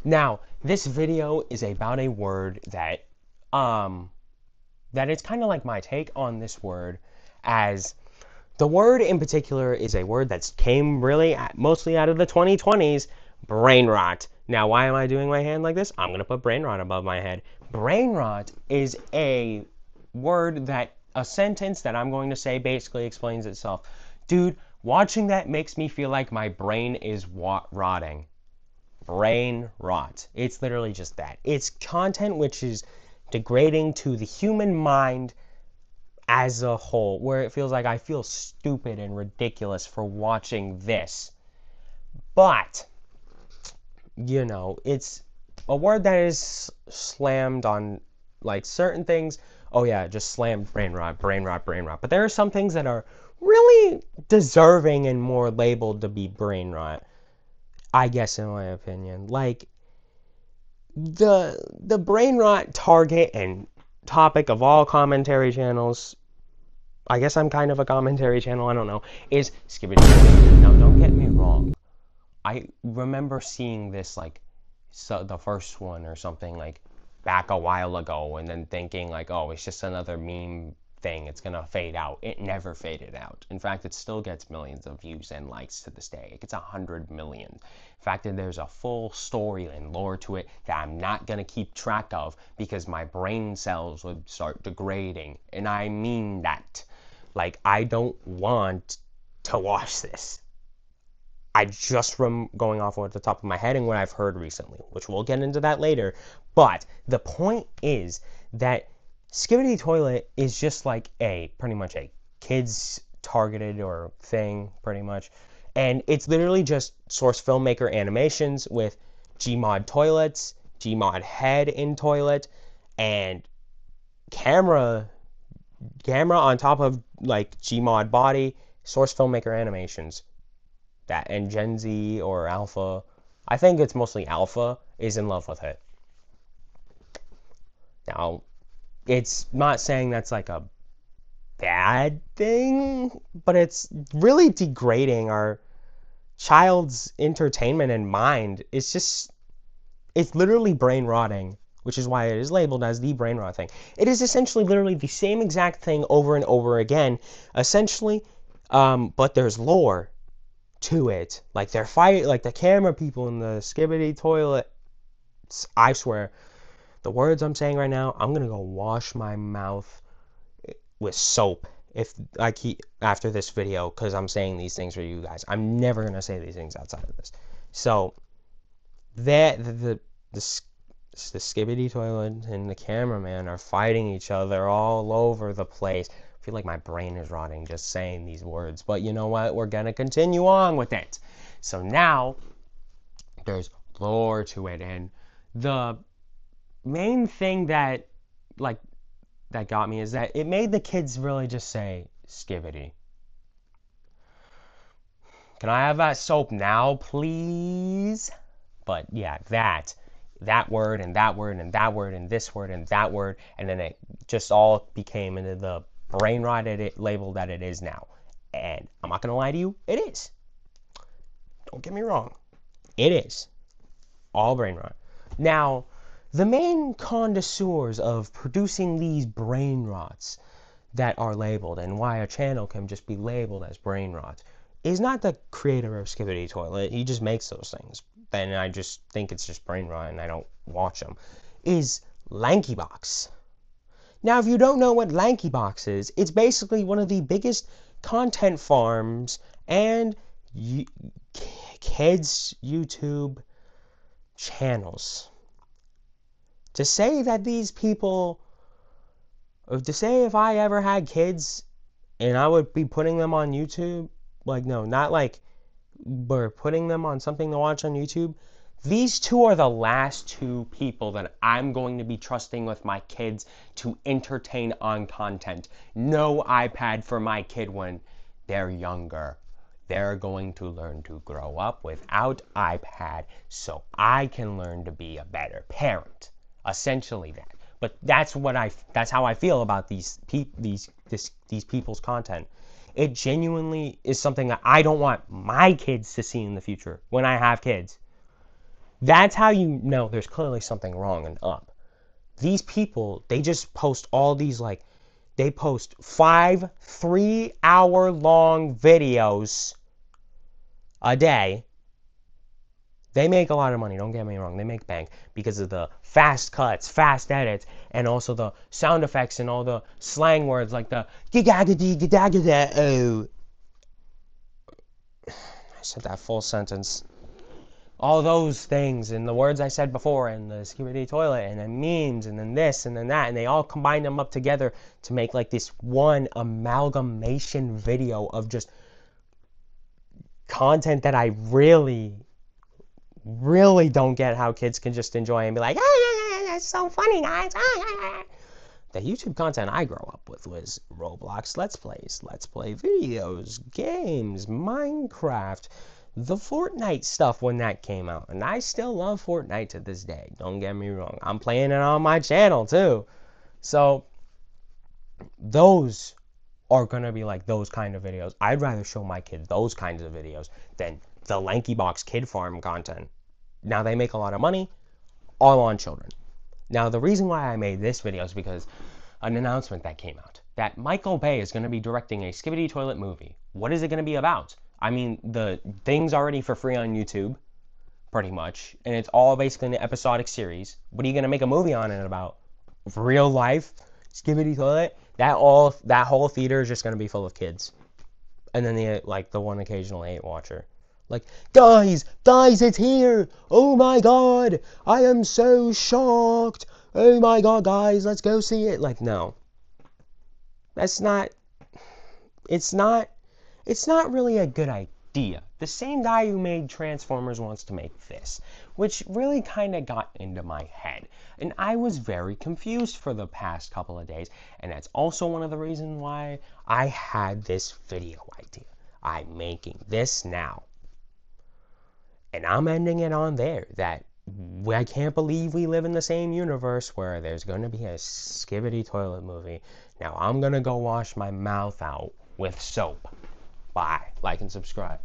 Now, this video is about a word that it's kind of like my take on this word, as the word in particular is a word that came really mostly out of the 2020s, brain rot. Now, why am I doing my hand like this? I'm going to put brain rot above my head. Brain rot is a word a sentence that I'm going to say basically explains itself. Dude, watching that makes me feel like my brain is rotting. Brain rot. It's literally just that. It's content which is degrading to the human mind as a whole, where it feels like I feel stupid and ridiculous for watching this. But, it's a word that is slammed on like certain things. Oh yeah, just slammed brain rot, brain rot, brain rot. But there are some things that are really deserving and more labeled to be brain rot, I guess, in my opinion. Like the brain rot target and topic of all commentary channels, I guess I'm kind of a commentary channel, I don't know, is Skibidi. Now, don't get me wrong. I remember seeing this, like, the first one or something, like, back a while ago, and then thinking, like, oh, it's just another meme thing. It's going to fade out. It never faded out. In fact, it still gets millions of views and likes to this day. It gets 100 million. In fact, there's a full story and lore to it that I'm not going to keep track of because my brain cells would start degrading. And I mean that. Like, I don't want to watch this. I just from going off at the top of my head and what I've heard recently, which we'll get into that later. But the point is that Skibidi Toilet is just like pretty much a kids targeted or thing, pretty much. And it's literally just source filmmaker animations with Gmod toilets, Gmod head in toilet, and camera on top of like Gmod body, source filmmaker animations. That and Gen Z or Alpha, I think it's mostly Alpha, is in love with it. Now, it's not saying that's like a bad thing, but it's really degrading our child's entertainment and mind. It's literally brain rotting, which is why it is labeled as the brain rot thing. It is essentially literally the same exact thing over and over again, essentially, but there's lore to it. Like they're fighting, like the camera people in the Skibidi Toilet. I swear, the words I'm saying right now, I'm gonna go wash my mouth with soap if I keep after this video, because I'm saying these things for you guys. I'm never gonna say these things outside of this. So that the Skibidi Toilet and the cameraman are fighting each other all over the place. I feel like my brain is rotting just saying these words, but you know what? We're gonna continue on with it. So now there's lore to it, and the main thing that got me is that it made the kids really just say Skibidi. Can I have that soap now, please? But yeah, that word and that word and that word and this word and that word, and then it just all became into the brain rot label that it is now. And I'm not gonna lie to you, it is. Don't get me wrong, it is all brain rot. Now, the main connoisseurs of producing these brain rots that are labeled, and why a channel can just be labeled as brain rot, is not the creator of Skibidi Toilet. He just makes those things. Then I just think it's just brain rot and I don't watch them. Is LankyBox. Now, if you don't know what LankyBox is, it's basically one of the biggest content farms and kids YouTube channels. To say that these people, to say if I ever had kids and I would be putting them on YouTube, like, no, not like we're putting them on something to watch on YouTube. These two are the last two people that I'm going to be trusting with my kids to entertain on content. No iPad for my kid when they're younger. They're going to learn to grow up without iPad so I can learn to be a better parent. Essentially that. But that's how I feel about these people's content. It genuinely is something that I don't want my kids to see in the future when I have kids. That's how you know there's clearly something wrong and up. These people, they just post all these, like, they post 5 3-hour-long videos a day. They make a lot of money, don't get me wrong. They make bank because of the fast cuts, fast edits, and also the sound effects and all the slang words like the oh. I said that full sentence. All those things and the words I said before and the skibidi toilet and then memes and then this and then that, and they all combine them up together to make like this one amalgamation video of just content that I really don't get how kids can just enjoy and be like, that's so funny, guys. The YouTube content I grew up with was Roblox Let's Plays, Let's Play videos, games, Minecraft, the Fortnite stuff when that came out. And I still love Fortnite to this day. Don't get me wrong. I'm playing it on my channel too. So those are going to be like those kind of videos. I'd rather show my kids those kinds of videos than the Lanky Box Kid Farm content. Now they make a lot of money, all on children. Now the reason why I made this video is because an announcement that came out that Michael Bay is going to be directing a skibidi toilet movie. What is it going to be about? I mean, the thing's already for free on YouTube, pretty much, and it's all basically an episodic series. What are you going to make a movie on it about? Real life skibidi toilet? That whole theater is just going to be full of kids. And then the one occasional 8 watcher. Like, guys, it's here! Oh my god! I am so shocked! Oh my god, guys, let's go see it! Like, no. It's not really a good idea. The same guy who made Transformers wants to make this, which really kind of got into my head. And I was very confused for the past couple of days, and that's also one of the reasons why I had this video idea. I'm making this now. And I'm ending it on there, that I can't believe we live in the same universe where there's going to be a skibidi toilet movie. Now I'm going to go wash my mouth out with soap. Bye. Like and subscribe.